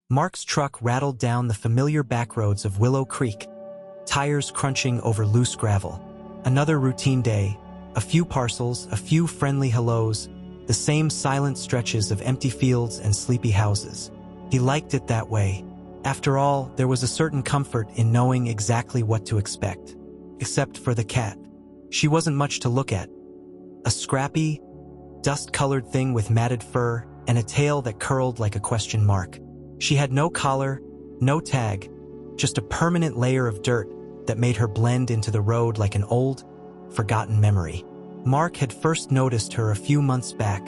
Mark's truck rattled down the familiar backroads of Willow Creek, tires crunching over loose gravel. Another routine day, a few parcels, a few friendly hellos, the same silent stretches of empty fields and sleepy houses. He liked it that way. After all, there was a certain comfort in knowing exactly what to expect. Except for the cat. She wasn't much to look at. A scrappy, dust-colored thing with matted fur and a tail that curled like a question mark. She had no collar, no tag, just a permanent layer of dirt that made her blend into the road like an old, forgotten memory. Mark had first noticed her a few months back,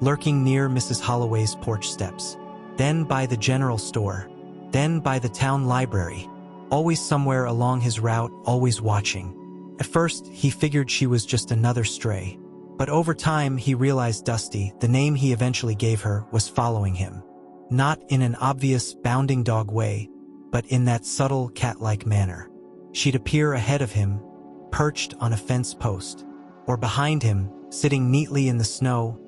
lurking near Mrs. Holloway's porch steps. Then by the general store. Then by the town library. Always somewhere along his route, always watching. At first, he figured she was just another stray. But over time, he realized Dusty, the name he eventually gave her, was following him. Not in an obvious, bounding dog way, but in that subtle, cat-like manner. She'd appear ahead of him, perched on a fence post, or behind him, sitting neatly in the snow,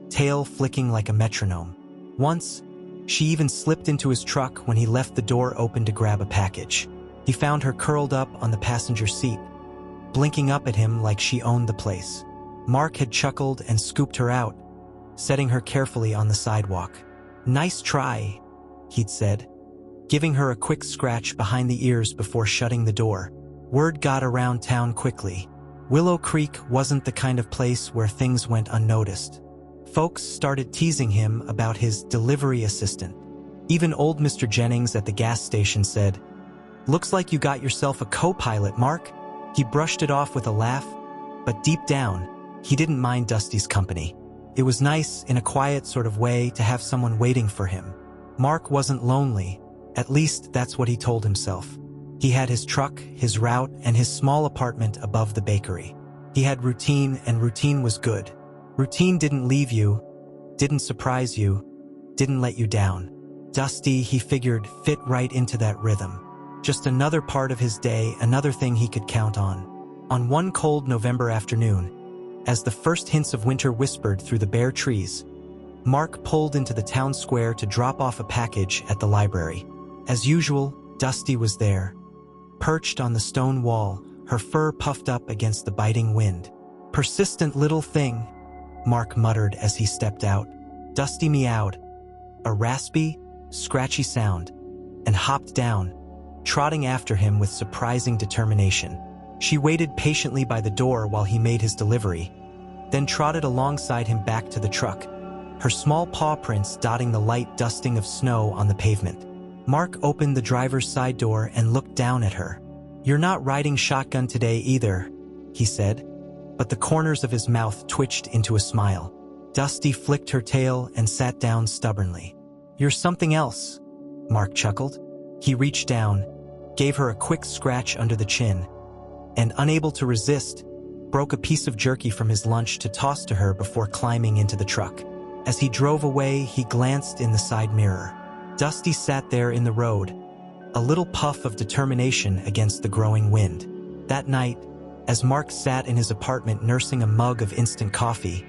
tail flicking like a metronome. Once, she even slipped into his truck when he left the door open to grab a package. He found her curled up on the passenger seat, blinking up at him like she owned the place. Mark had chuckled and scooped her out, setting her carefully on the sidewalk. "Nice try," he'd said, giving her a quick scratch behind the ears before shutting the door. Word got around town quickly. Willow Creek wasn't the kind of place where things went unnoticed. Folks started teasing him about his delivery assistant. Even old Mr. Jennings at the gas station said, "Looks like you got yourself a co-pilot, Mark." He brushed it off with a laugh, but deep down, he didn't mind Dusty's company. It was nice, in a quiet sort of way, to have someone waiting for him. Mark wasn't lonely. At least that's what he told himself. He had his truck, his route, and his small apartment above the bakery. He had routine, and routine was good. Routine didn't leave you, didn't surprise you, didn't let you down. Dusty, he figured, fit right into that rhythm. Just another part of his day, another thing he could count on. On one cold November afternoon, as the first hints of winter whispered through the bare trees, Mark pulled into the town square to drop off a package at the library. As usual, Dusty was there, perched on the stone wall, her fur puffed up against the biting wind. "Persistent little thing," Mark muttered as he stepped out. Dusty meowed, a raspy, scratchy sound, and hopped down, trotting after him with surprising determination. She waited patiently by the door while he made his delivery, then trotted alongside him back to the truck, her small paw prints dotting the light dusting of snow on the pavement. Mark opened the driver's side door and looked down at her. "You're not riding shotgun today either," he said, but the corners of his mouth twitched into a smile. Dusty flicked her tail and sat down stubbornly. "You're something else," Mark chuckled. He reached down, gave her a quick scratch under the chin, and, unable to resist, broke a piece of jerky from his lunch to toss to her before climbing into the truck. As he drove away, he glanced in the side mirror. Dusty sat there in the road, a little puff of determination against the growing wind. That night, as Mark sat in his apartment nursing a mug of instant coffee,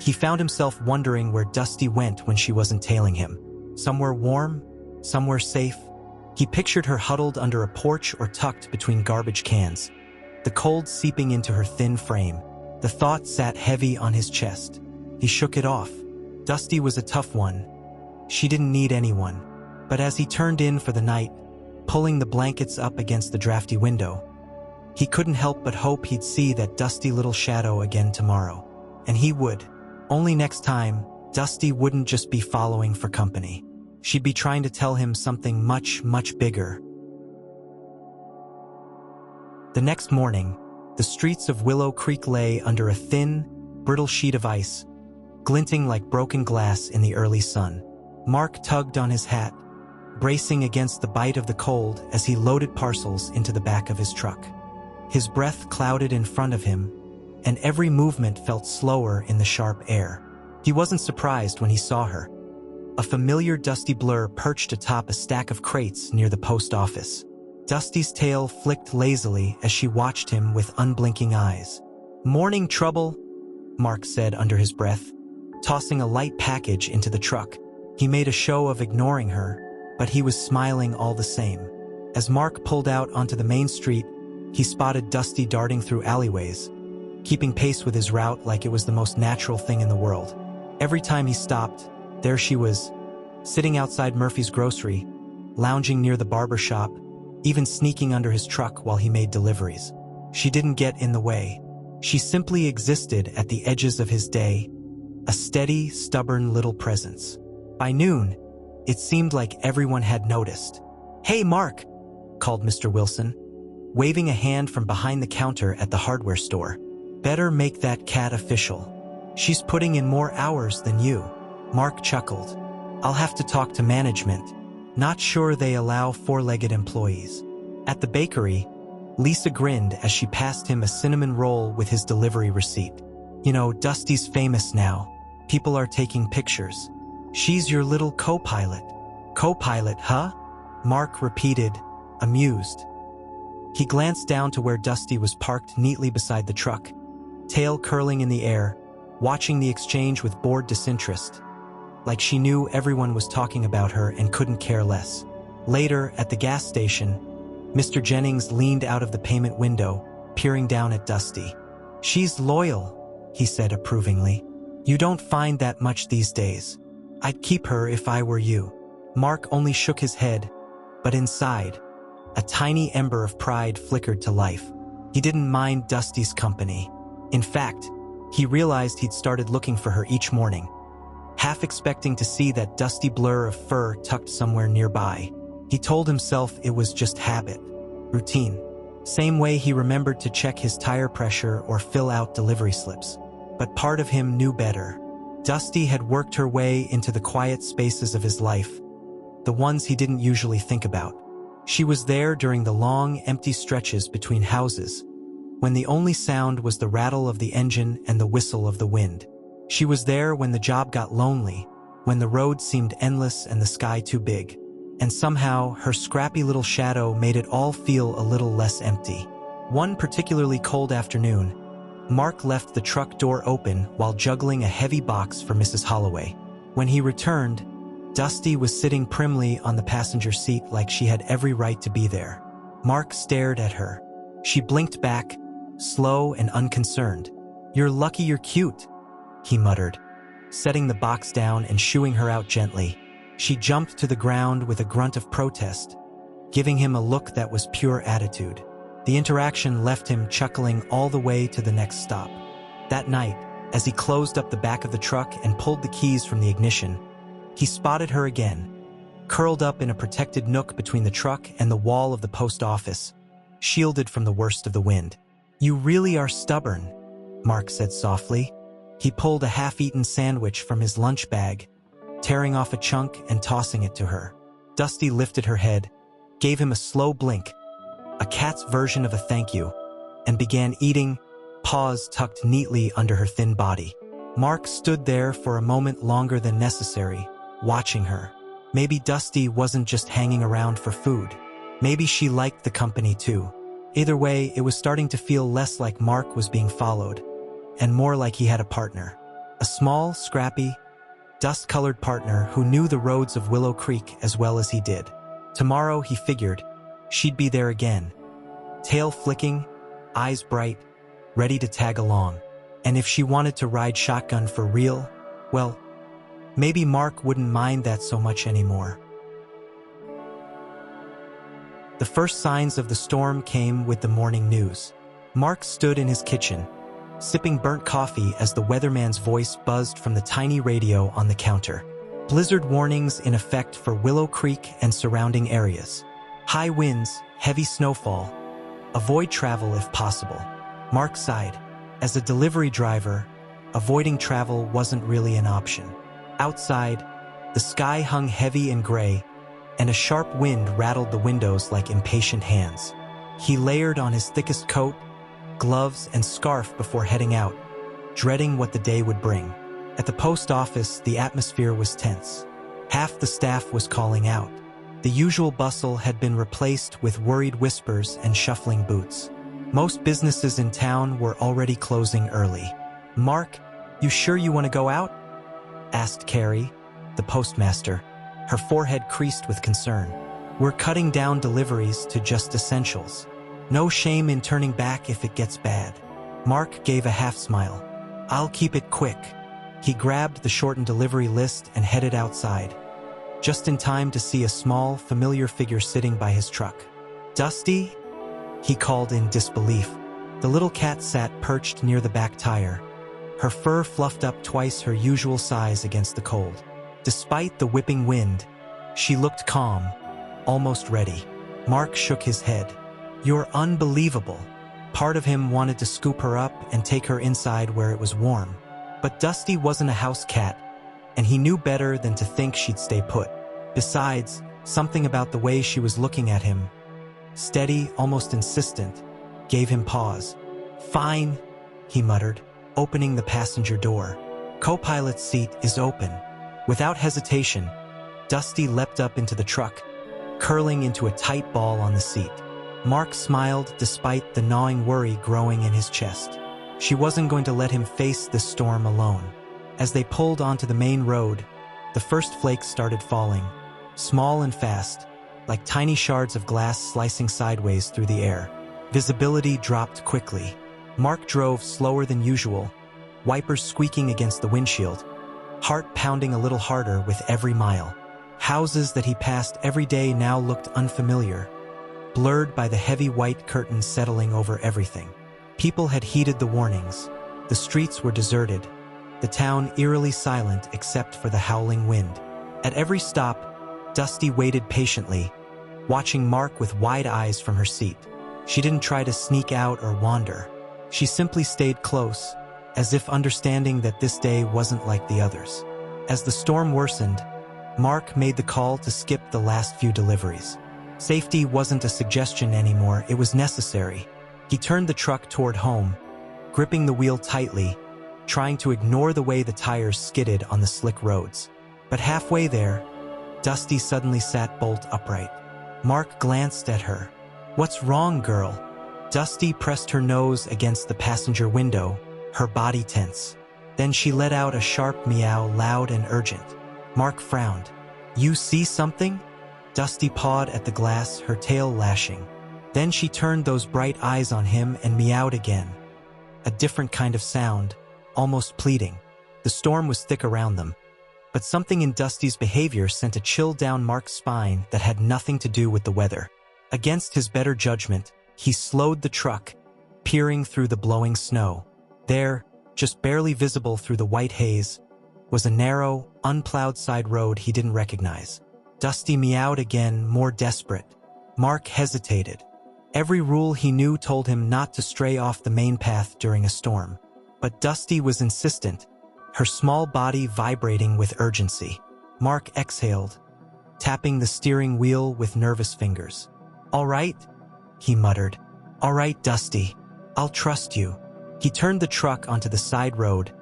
he found himself wondering where Dusty went when she wasn't tailing him. Somewhere warm? Somewhere safe? He pictured her huddled under a porch or tucked between garbage cans, the cold seeping into her thin frame. The thought sat heavy on his chest. He shook it off. Dusty was a tough one. She didn't need anyone. But as he turned in for the night, pulling the blankets up against the drafty window, he couldn't help but hope he'd see that dusty little shadow again tomorrow. And he would. Only next time, Dusty wouldn't just be following for company. She'd be trying to tell him something much, much bigger. The next morning, the streets of Willow Creek lay under a thin, brittle sheet of ice, glinting like broken glass in the early sun. Mark tugged on his hat, bracing against the bite of the cold as he loaded parcels into the back of his truck. His breath clouded in front of him, and every movement felt slower in the sharp air. He wasn't surprised when he saw her. A familiar dusty blur perched atop a stack of crates near the post office. Dusty's tail flicked lazily as she watched him with unblinking eyes. "Morning trouble," Mark said under his breath, tossing a light package into the truck. He made a show of ignoring her, but he was smiling all the same. As Mark pulled out onto the main street, he spotted Dusty darting through alleyways, keeping pace with his route like it was the most natural thing in the world. Every time he stopped, there she was, sitting outside Murphy's grocery, lounging near the barber shop, even sneaking under his truck while he made deliveries. She didn't get in the way. She simply existed at the edges of his day, a steady, stubborn little presence. By noon, it seemed like everyone had noticed. "Hey, Mark," called Mr. Wilson, waving a hand from behind the counter at the hardware store. "Better make that cat official. She's putting in more hours than you." Mark chuckled. "I'll have to talk to management. Not sure they allow four-legged employees." At the bakery, Lisa grinned as she passed him a cinnamon roll with his delivery receipt. "You know, Dusty's famous now. People are taking pictures. She's your little co-pilot." "Co-pilot, huh?" Mark repeated, amused. He glanced down to where Dusty was parked neatly beside the truck, tail curling in the air, watching the exchange with bored disinterest, like she knew everyone was talking about her and couldn't care less. Later, at the gas station, Mr. Jennings leaned out of the payment window, peering down at Dusty. "She's loyal," he said approvingly. "You don't find that much these days. I'd keep her if I were you." Mark only shook his head, but inside, a tiny ember of pride flickered to life. He didn't mind Dusty's company. In fact, he realized he'd started looking for her each morning, half expecting to see that dusty blur of fur tucked somewhere nearby. He told himself it was just habit, routine, same way he remembered to check his tire pressure or fill out delivery slips. But part of him knew better. Dusty had worked her way into the quiet spaces of his life, the ones he didn't usually think about. She was there during the long, empty stretches between houses, when the only sound was the rattle of the engine and the whistle of the wind. She was there when the job got lonely, when the road seemed endless and the sky too big. And somehow, her scrappy little shadow made it all feel a little less empty. One particularly cold afternoon, Mark left the truck door open while juggling a heavy box for Mrs. Holloway. When he returned, Dusty was sitting primly on the passenger seat like she had every right to be there. Mark stared at her. She blinked back, slow and unconcerned. "You're lucky you're cute," he muttered, setting the box down and shooing her out gently. She jumped to the ground with a grunt of protest, giving him a look that was pure attitude. The interaction left him chuckling all the way to the next stop. That night, as he closed up the back of the truck and pulled the keys from the ignition, he spotted her again, curled up in a protected nook between the truck and the wall of the post office, shielded from the worst of the wind. "You really are stubborn," Mark said softly. He pulled a half-eaten sandwich from his lunch bag, tearing off a chunk and tossing it to her. Dusty lifted her head, gave him a slow blink, a cat's version of a thank you, and began eating, paws tucked neatly under her thin body. Mark stood there for a moment longer than necessary, watching her. Maybe Dusty wasn't just hanging around for food. Maybe she liked the company too. Either way, it was starting to feel less like Mark was being followed, and more like he had a partner. A small, scrappy, dust-colored partner who knew the roads of Willow Creek as well as he did. Tomorrow, he figured, she'd be there again, tail flicking, eyes bright, ready to tag along. And if she wanted to ride shotgun for real, well, maybe Mark wouldn't mind that so much anymore. The first signs of the storm came with the morning news. Mark stood in his kitchen, sipping burnt coffee as the weatherman's voice buzzed from the tiny radio on the counter. Blizzard warnings in effect for Willow Creek and surrounding areas. High winds, heavy snowfall. Avoid travel if possible. Mark sighed. As a delivery driver, avoiding travel wasn't really an option. Outside, the sky hung heavy and gray, and a sharp wind rattled the windows like impatient hands. He layered on his thickest coat, gloves, and scarf before heading out, dreading what the day would bring. At the post office, the atmosphere was tense. Half the staff was calling out. The usual bustle had been replaced with worried whispers and shuffling boots. Most businesses in town were already closing early. "Mark, you sure you want to go out?" asked Carrie, the postmaster. her forehead creased with concern. "We're cutting down deliveries to just essentials. No shame in turning back if it gets bad." Mark gave a half-smile. "I'll keep it quick." He grabbed the shortened delivery list and headed outside, just in time to see a small, familiar figure sitting by his truck. "Dusty?" he called in disbelief. The little cat sat perched near the back tire, her fur fluffed up twice her usual size against the cold. Despite the whipping wind, she looked calm, almost ready. Mark shook his head. "You're unbelievable." Part of him wanted to scoop her up and take her inside where it was warm. But Dusty wasn't a house cat, and he knew better than to think she'd stay put. Besides, something about the way she was looking at him, steady, almost insistent, gave him pause. "Fine," he muttered, opening the passenger door. "Co-pilot's seat is open." Without hesitation, Dusty leapt up into the truck, curling into a tight ball on the seat. Mark smiled despite the gnawing worry growing in his chest. She wasn't going to let him face this storm alone. As they pulled onto the main road, the first flakes started falling, small and fast, like tiny shards of glass slicing sideways through the air. Visibility dropped quickly. Mark drove slower than usual, wipers squeaking against the windshield, heart pounding a little harder with every mile. Houses that he passed every day now looked unfamiliar, blurred by the heavy white curtains settling over everything. People had heeded the warnings. The streets were deserted, the town eerily silent except for the howling wind. At every stop, Dusty waited patiently, watching Mark with wide eyes from her seat. She didn't try to sneak out or wander. She simply stayed close, as if understanding that this day wasn't like the others. As the storm worsened, Mark made the call to skip the last few deliveries. Safety wasn't a suggestion anymore, it was necessary. He turned the truck toward home, gripping the wheel tightly, trying to ignore the way the tires skidded on the slick roads. But halfway there, Dusty suddenly sat bolt upright. Mark glanced at her. "What's wrong, girl?" Dusty pressed her nose against the passenger window, her body tense. Then she let out a sharp meow, loud and urgent. Mark frowned. "You see something?" Dusty pawed at the glass, her tail lashing. Then she turned those bright eyes on him and meowed again. A different kind of sound, almost pleading. The storm was thick around them, but something in Dusty's behavior sent a chill down Mark's spine that had nothing to do with the weather. Against his better judgment, he slowed the truck, peering through the blowing snow. There, just barely visible through the white haze, was a narrow, unplowed side road he didn't recognize. Dusty meowed again, more desperate. Mark hesitated. Every rule he knew told him not to stray off the main path during a storm. But Dusty was insistent, her small body vibrating with urgency. Mark exhaled, tapping the steering wheel with nervous fingers. "All right," he muttered. "All right, Dusty. I'll trust you." He turned the truck onto the side road,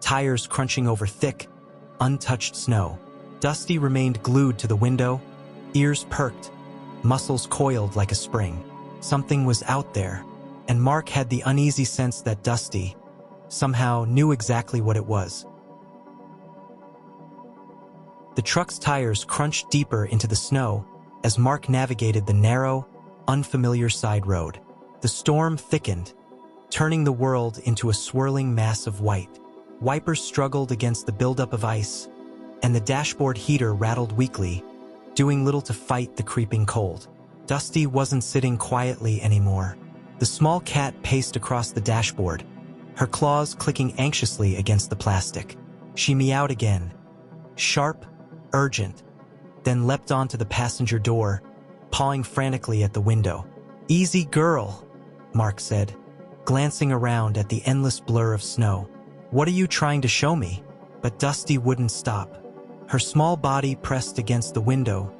tires crunching over thick, untouched snow. Dusty remained glued to the window, ears perked, muscles coiled like a spring. Something was out there, and Mark had the uneasy sense that Dusty somehow knew exactly what it was. The truck's tires crunched deeper into the snow as Mark navigated the narrow, unfamiliar side road. The storm thickened, turning the world into a swirling mass of white. Wipers struggled against the buildup of ice, and the dashboard heater rattled weakly, doing little to fight the creeping cold. Dusty wasn't sitting quietly anymore. The small cat paced across the dashboard, her claws clicking anxiously against the plastic. She meowed again, sharp, urgent, then leapt onto the passenger door, pawing frantically at the window. "Easy girl," Mark said, glancing around at the endless blur of snow. "What are you trying to show me?" But Dusty wouldn't stop. Her small body pressed against the window,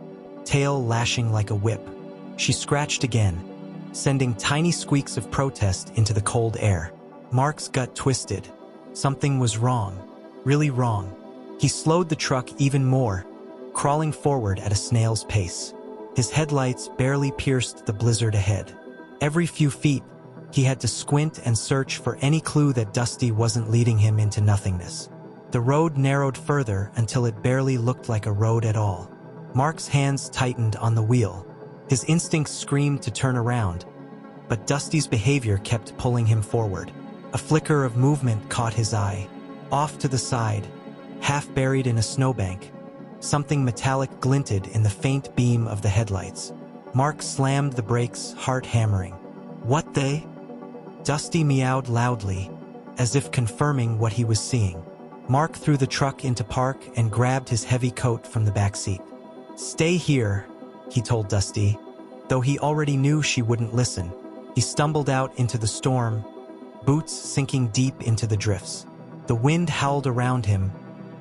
tail lashing like a whip. She scratched again, sending tiny squeaks of protest into the cold air. Mark's gut twisted. Something was wrong, really wrong. He slowed the truck even more, crawling forward at a snail's pace. His headlights barely pierced the blizzard ahead. Every few feet, he had to squint and search for any clue that Dusty wasn't leading him into nothingness. The road narrowed further until it barely looked like a road at all. Mark's hands tightened on the wheel. His instincts screamed to turn around, but Dusty's behavior kept pulling him forward. A flicker of movement caught his eye. Off to the side, half buried in a snowbank, something metallic glinted in the faint beam of the headlights. Mark slammed the brakes, heart hammering. "What the?" Dusty meowed loudly, as if confirming what he was seeing. Mark threw the truck into park and grabbed his heavy coat from the back seat. "Stay here," he told Dusty, though he already knew she wouldn't listen. He stumbled out into the storm, boots sinking deep into the drifts. The wind howled around him,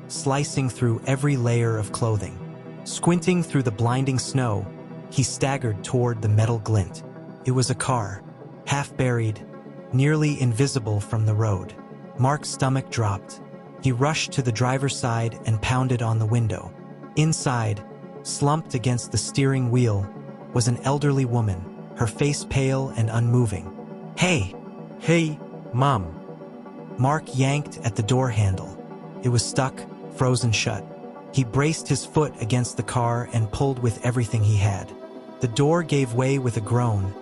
slicing through every layer of clothing. Squinting through the blinding snow, he staggered toward the metal glint. It was a car, half buried, nearly invisible from the road. Mark's stomach dropped. He rushed to the driver's side and pounded on the window. Inside, slumped against the steering wheel, was an elderly woman, her face pale and unmoving. "Hey! Hey, Mom!" Mark yanked at the door handle. It was stuck, frozen shut. He braced his foot against the car and pulled with everything he had. The door gave way with a groan,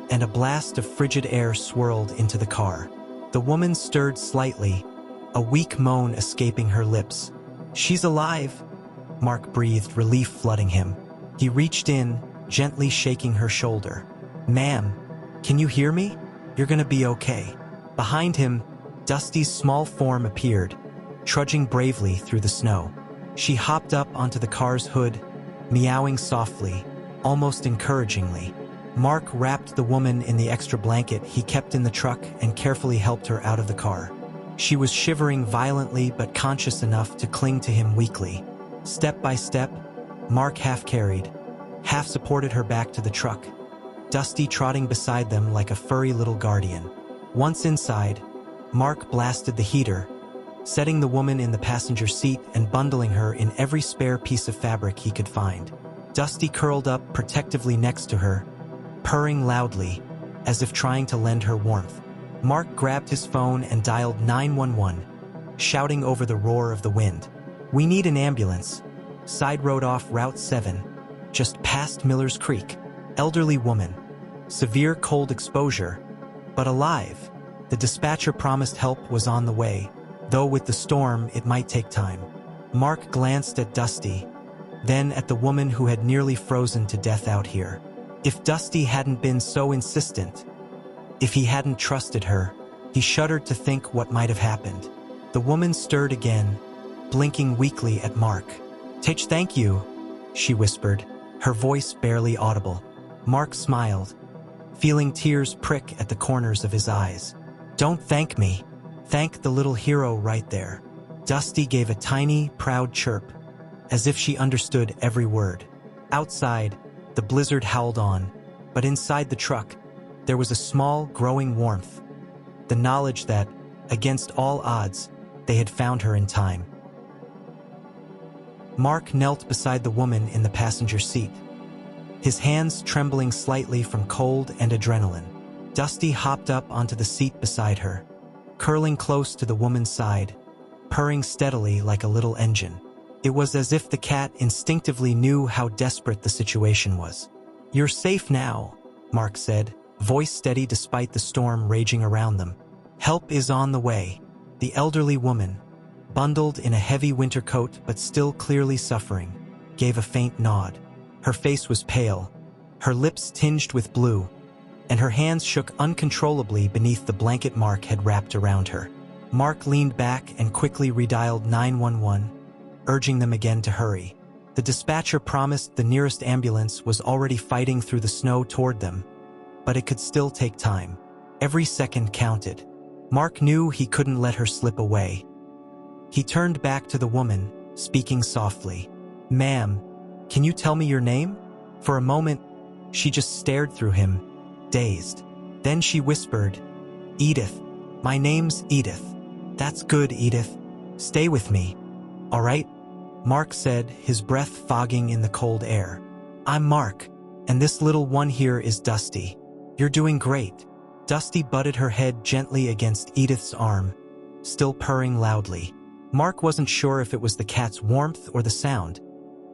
and a blast of frigid air swirled into the car. The woman stirred slightly, a weak moan escaping her lips. "She's alive!" Mark breathed, relief flooding him. He reached in, gently shaking her shoulder. "Ma'am, can you hear me? You're gonna be okay." Behind him, Dusty's small form appeared, trudging bravely through the snow. She hopped up onto the car's hood, meowing softly, almost encouragingly. Mark wrapped the woman in the extra blanket he kept in the truck and carefully helped her out of the car. She was shivering violently but conscious enough to cling to him weakly. Step by step, Mark half carried, half supported her back to the truck, Dusty trotting beside them like a furry little guardian. Once inside, Mark blasted the heater, setting the woman in the passenger seat and bundling her in every spare piece of fabric he could find. Dusty curled up protectively next to her, purring loudly, as if trying to lend her warmth. Mark grabbed his phone and dialed 911, shouting over the roar of the wind. "We need an ambulance. Side road off Route 7, just past Miller's Creek. Elderly woman. Severe cold exposure, but alive." The dispatcher promised help was on the way, though with the storm it might take time. Mark glanced at Dusty, then at the woman who had nearly frozen to death out here. If Dusty hadn't been so insistent, if he hadn't trusted her, he shuddered to think what might have happened. The woman stirred again, blinking weakly at Mark. Thank you," she whispered, her voice barely audible. Mark smiled, feeling tears prick at the corners of his eyes. "Don't thank me. Thank the little hero right there." Dusty gave a tiny, proud chirp, as if she understood every word. Outside, the blizzard howled on, but inside the truck, there was a small, growing warmth, the knowledge that, against all odds, they had found her in time. Mark knelt beside the woman in the passenger seat, his hands trembling slightly from cold and adrenaline. Dusty hopped up onto the seat beside her, curling close to the woman's side, purring steadily like a little engine. It was as if the cat instinctively knew how desperate the situation was. "You're safe now," Mark said, voice steady despite the storm raging around them. "Help is on the way." The elderly woman, bundled in a heavy winter coat but still clearly suffering, gave a faint nod. Her face was pale, her lips tinged with blue, and her hands shook uncontrollably beneath the blanket Mark had wrapped around her. Mark leaned back and quickly redialed 911, urging them again to hurry. The dispatcher promised the nearest ambulance was already fighting through the snow toward them, but it could still take time. Every second counted. Mark knew he couldn't let her slip away. He turned back to the woman, speaking softly. "Ma'am, can you tell me your name?" For a moment, she just stared through him, dazed. Then she whispered, "Edith. My name's Edith." "That's good, Edith. Stay with me. All right?" Mark said, his breath fogging in the cold air. "I'm Mark, and this little one here is Dusty. You're doing great." Dusty butted her head gently against Edith's arm, still purring loudly. Mark wasn't sure if it was the cat's warmth or the sound,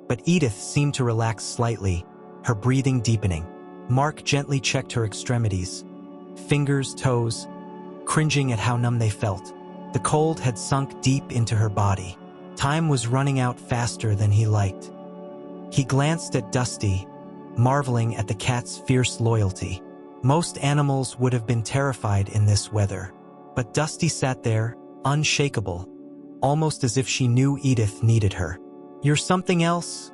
But Edith seemed to relax slightly, her breathing deepening. Mark gently checked her extremities, fingers, toes, cringing at how numb they felt. The cold had sunk deep into her body. Time was running out faster than he liked. He glanced at Dusty, marveling at the cat's fierce loyalty. Most animals would have been terrified in this weather, but Dusty sat there, unshakable, almost as if she knew Edith needed her. "You're something else,"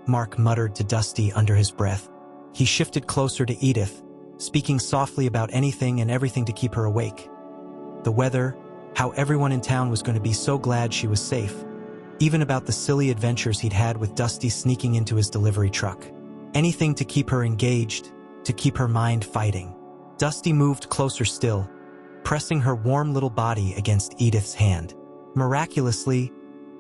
Mark muttered to Dusty under his breath. He shifted closer to Edith, speaking softly about anything and everything to keep her awake. The weather, how everyone in town was going to be so glad she was safe, even about the silly adventures he'd had with Dusty sneaking into his delivery truck. Anything to keep her engaged, to keep her mind fighting. Dusty moved closer still, pressing her warm little body against Edith's hand. Miraculously,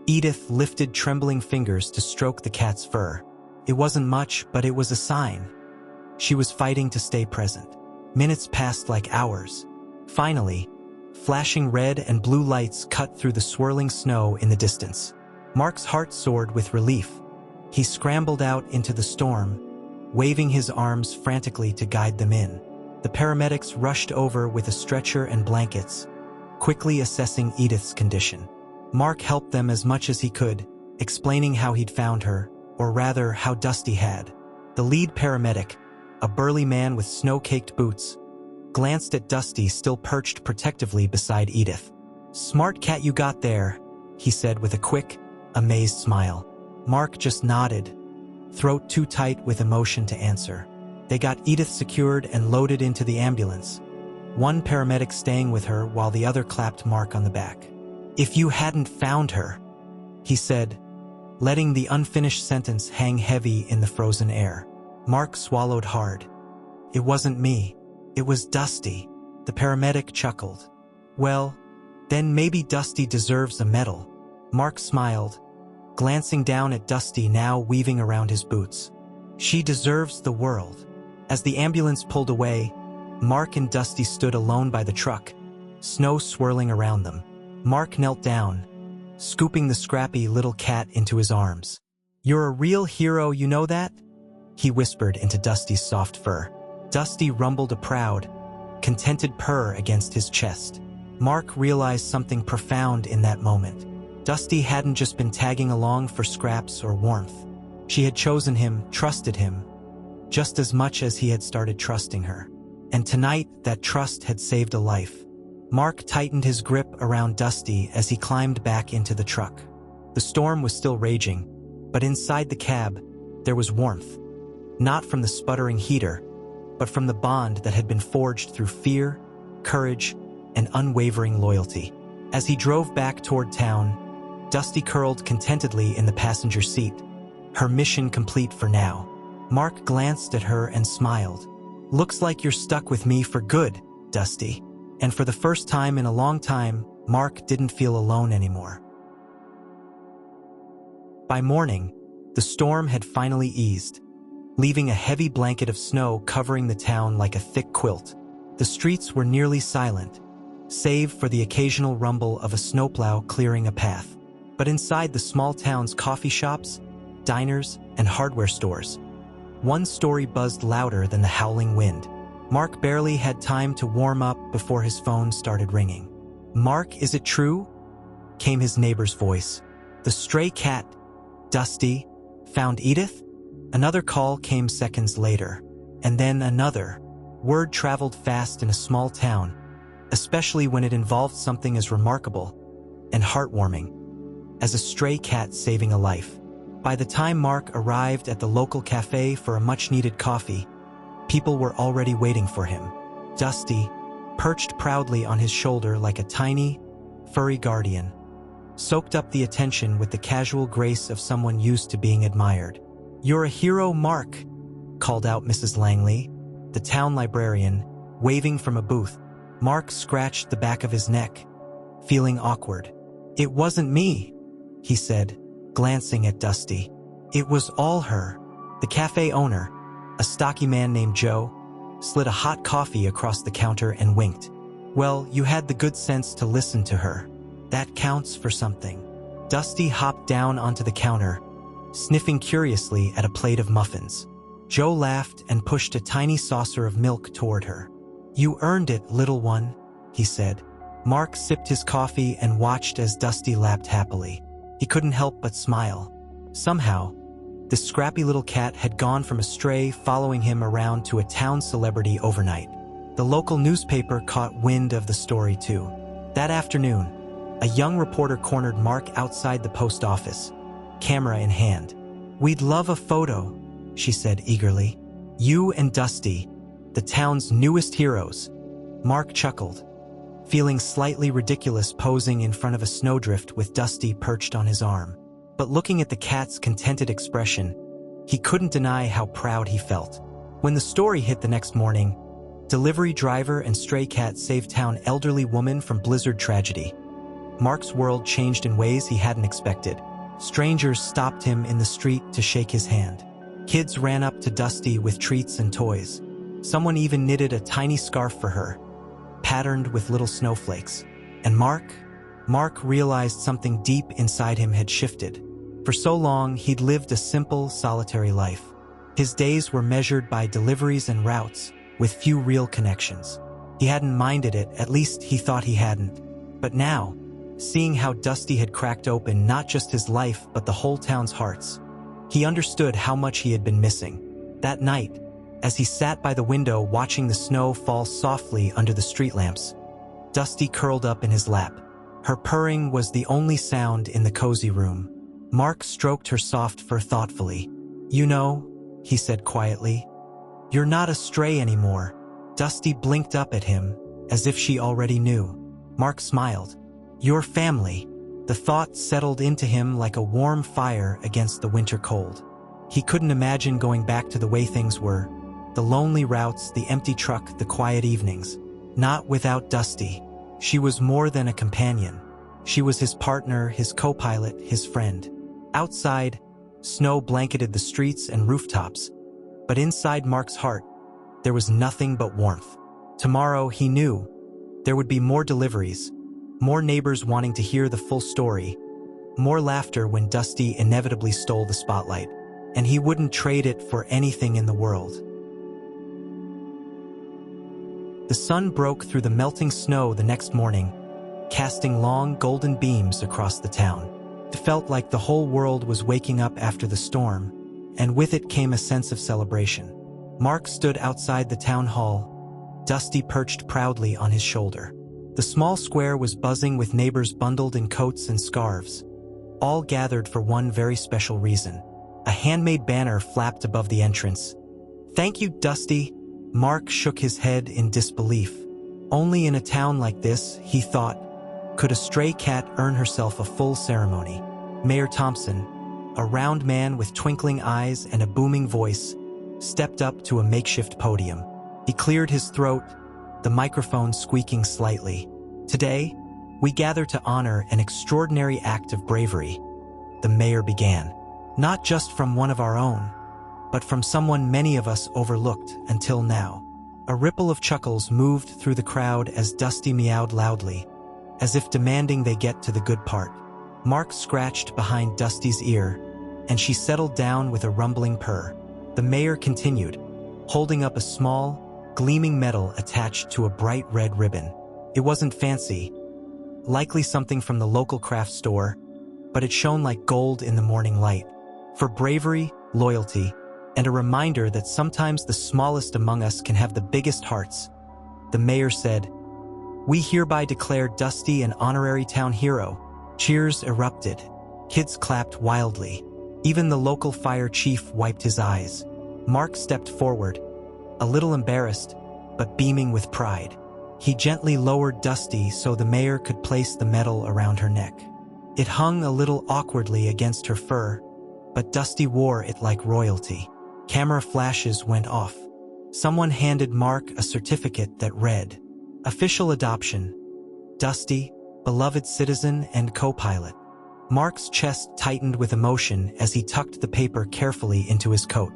Edith lifted trembling fingers to stroke the cat's fur. It wasn't much, but it was a sign. She was fighting to stay present. Minutes passed like hours. Finally, flashing red and blue lights cut through the swirling snow in the distance. Mark's heart soared with relief. He scrambled out into the storm, waving his arms frantically to guide them in. The paramedics rushed over with a stretcher and blankets, quickly assessing Edith's condition. Mark helped them as much as he could, explaining how he'd found her, or rather how Dusty had. The lead paramedic, a burly man with snow-caked boots, glanced at Dusty still perched protectively beside Edith. "Smart cat you got there," he said with a quick, amazed smile. Mark just nodded, throat too tight with emotion to answer. They got Edith secured and loaded into the ambulance, one paramedic staying with her while the other clapped Mark on the back. "If you hadn't found her," he said, letting the unfinished sentence hang heavy in the frozen air. Mark swallowed hard. "It wasn't me. It was Dusty." The paramedic chuckled. "Well, then maybe Dusty deserves a medal." Mark smiled, glancing down at Dusty now weaving around his boots. "She deserves the world." As the ambulance pulled away, Mark and Dusty stood alone by the truck, snow swirling around them. Mark knelt down, scooping the scrappy little cat into his arms. "You're a real hero, you know that?" he whispered into Dusty's soft fur. Dusty rumbled a proud, contented purr against his chest. Mark realized something profound in that moment. Dusty hadn't just been tagging along for scraps or warmth. She had chosen him, trusted him, just as much as he had started trusting her. And tonight, that trust had saved a life. Mark tightened his grip around Dusty as he climbed back into the truck. The storm was still raging, but inside the cab, there was warmth. Not from the sputtering heater, but from the bond that had been forged through fear, courage, and unwavering loyalty. As he drove back toward town, Dusty curled contentedly in the passenger seat, her mission complete for now. Mark glanced at her and smiled. "Looks like you're stuck with me for good, Dusty." And for the first time in a long time, Mark didn't feel alone anymore. By morning, the storm had finally eased, leaving a heavy blanket of snow covering the town like a thick quilt. The streets were nearly silent, save for the occasional rumble of a snowplow clearing a path. But inside the small town's coffee shops, diners, and hardware stores, one story buzzed louder than the howling wind. Mark barely had time to warm up before his phone started ringing. "Mark, is it true?" came his neighbor's voice. "The stray cat, Dusty, found Edith?" Another call came seconds later, and then another. Word traveled fast in a small town, especially when it involved something as remarkable and heartwarming as a stray cat saving a life. By the time Mark arrived at the local cafe for a much-needed coffee, people were already waiting for him. Dusty, perched proudly on his shoulder like a tiny, furry guardian, soaked up the attention with the casual grace of someone used to being admired. "You're a hero, Mark," called out Mrs. Langley, the town librarian, waving from a booth. Mark scratched the back of his neck, feeling awkward. "It wasn't me," he said, glancing at Dusty. "It was all her." The cafe owner, a stocky man named Joe, slid a hot coffee across the counter and winked. "Well, you had the good sense to listen to her. That counts for something." Dusty hopped down onto the counter, sniffing curiously at a plate of muffins. Joe laughed and pushed a tiny saucer of milk toward her. "You earned it, little one," he said. Mark sipped his coffee and watched as Dusty lapped happily. He couldn't help but smile. Somehow, the scrappy little cat had gone from a stray following him around to a town celebrity overnight. The local newspaper caught wind of the story too. That afternoon, a young reporter cornered Mark outside the post office, camera in hand. "We'd love a photo," she said eagerly. "You and Dusty, the town's newest heroes." Mark chuckled, feeling slightly ridiculous posing in front of a snowdrift with Dusty perched on his arm. But looking at the cat's contented expression, he couldn't deny how proud he felt. When the story hit the next morning, delivery driver and stray cat saved town elderly woman from blizzard tragedy. Mark's world changed in ways he hadn't expected. Strangers stopped him in the street to shake his hand. Kids ran up to Dusty with treats and toys. Someone even knitted a tiny scarf for her, patterned with little snowflakes. And Mark realized something deep inside him had shifted. For so long, he'd lived a simple, solitary life. His days were measured by deliveries and routes, with few real connections. He hadn't minded it, at least he thought he hadn't. But now, seeing how Dusty had cracked open not just his life but the whole town's hearts, he understood how much he had been missing. That night, as he sat by the window watching the snow fall softly under the street lamps, Dusty curled up in his lap. Her purring was the only sound in the cozy room. Mark stroked her soft fur thoughtfully. "You know," he said quietly, "you're not a stray anymore." Dusty blinked up at him, as if she already knew. Mark smiled. "Your family." The thought settled into him like a warm fire against the winter cold. He couldn't imagine going back to the way things were. The lonely routes, the empty truck, the quiet evenings. Not without Dusty. She was more than a companion. She was his partner, his co-pilot, his friend. Outside, snow blanketed the streets and rooftops. But inside Mark's heart, there was nothing but warmth. Tomorrow, he knew, there would be more deliveries, more neighbors wanting to hear the full story, more laughter when Dusty inevitably stole the spotlight. And he wouldn't trade it for anything in the world. The sun broke through the melting snow the next morning, casting long golden beams across the town. It felt like the whole world was waking up after the storm, and with it came a sense of celebration. Mark stood outside the town hall, Dusty perched proudly on his shoulder. The small square was buzzing with neighbors bundled in coats and scarves, all gathered for one very special reason. A handmade banner flapped above the entrance. "Thank you, Dusty." Mark shook his head in disbelief. Only in a town like this, he thought, could a stray cat earn herself a full ceremony. Mayor Thompson, a round man with twinkling eyes and a booming voice, stepped up to a makeshift podium. He cleared his throat, the microphone squeaking slightly. "Today, we gather to honor an extraordinary act of bravery," the mayor began. "Not just from one of our own, but from someone many of us overlooked until now." A ripple of chuckles moved through the crowd as Dusty meowed loudly, as if demanding they get to the good part. Mark scratched behind Dusty's ear, and she settled down with a rumbling purr. The mayor continued, holding up a small, gleaming medal attached to a bright red ribbon. It wasn't fancy, likely something from the local craft store, but it shone like gold in the morning light. For bravery, loyalty, and a reminder that sometimes the smallest among us can have the biggest hearts, the mayor said, "We hereby declare Dusty an honorary town hero." Cheers erupted. Kids clapped wildly. Even the local fire chief wiped his eyes. Mark stepped forward, a little embarrassed, but beaming with pride. He gently lowered Dusty so the mayor could place the medal around her neck. It hung a little awkwardly against her fur, but Dusty wore it like royalty. Camera flashes went off. Someone handed Mark a certificate that read, "Official adoption. Dusty, beloved citizen and co-pilot." Mark's chest tightened with emotion as he tucked the paper carefully into his coat.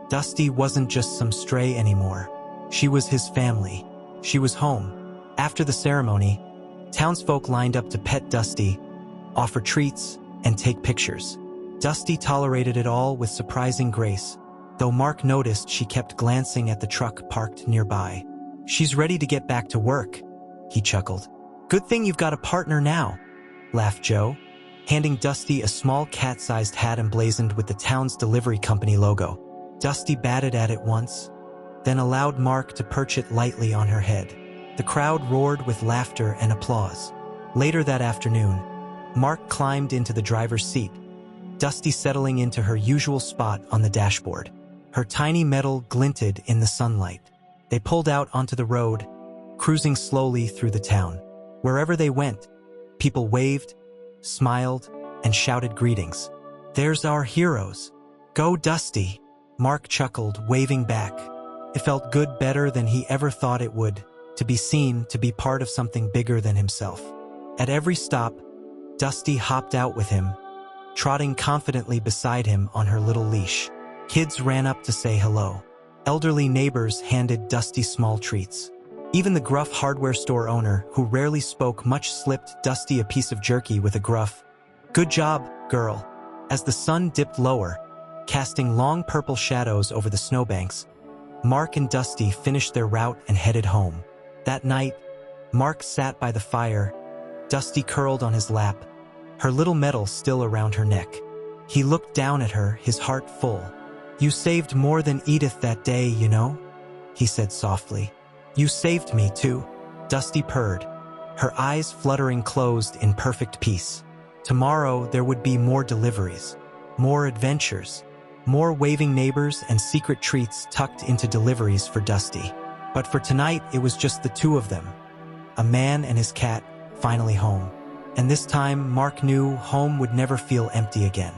Dusty wasn't just some stray anymore. She was his family. She was home. After the ceremony, townsfolk lined up to pet Dusty, offer treats, and take pictures. Dusty tolerated it all with surprising grace, though Mark noticed she kept glancing at the truck parked nearby. "She's ready to get back to work," he chuckled. "Good thing you've got a partner now," laughed Joe, handing Dusty a small cat-sized hat emblazoned with the town's delivery company logo. Dusty batted at it once, then allowed Mark to perch it lightly on her head. The crowd roared with laughter and applause. Later that afternoon, Mark climbed into the driver's seat, Dusty settling into her usual spot on the dashboard. Her tiny metal glinted in the sunlight. They pulled out onto the road, cruising slowly through the town. Wherever they went, people waved, smiled, and shouted greetings. "There's our heroes. Go Dusty," Mark chuckled, waving back. It felt good, better than he ever thought it would, to be seen, to be part of something bigger than himself. At every stop, Dusty hopped out with him, trotting confidently beside him on her little leash. Kids ran up to say hello. Elderly neighbors handed Dusty small treats. Even the gruff hardware store owner, who rarely spoke much, slipped Dusty a piece of jerky with a gruff, "Good job, girl." As the sun dipped lower, casting long purple shadows over the snowbanks, Mark and Dusty finished their route and headed home. That night, Mark sat by the fire, Dusty curled on his lap, her little medal still around her neck. He looked down at her, his heart full. "You saved more than Edith that day, you know," he said softly. "You saved me too," Dusty purred, her eyes fluttering closed in perfect peace. Tomorrow there would be more deliveries, more adventures, more waving neighbors and secret treats tucked into deliveries for Dusty. But for tonight, it was just the two of them. A man and his cat, finally home. And this time, Mark knew home would never feel empty again.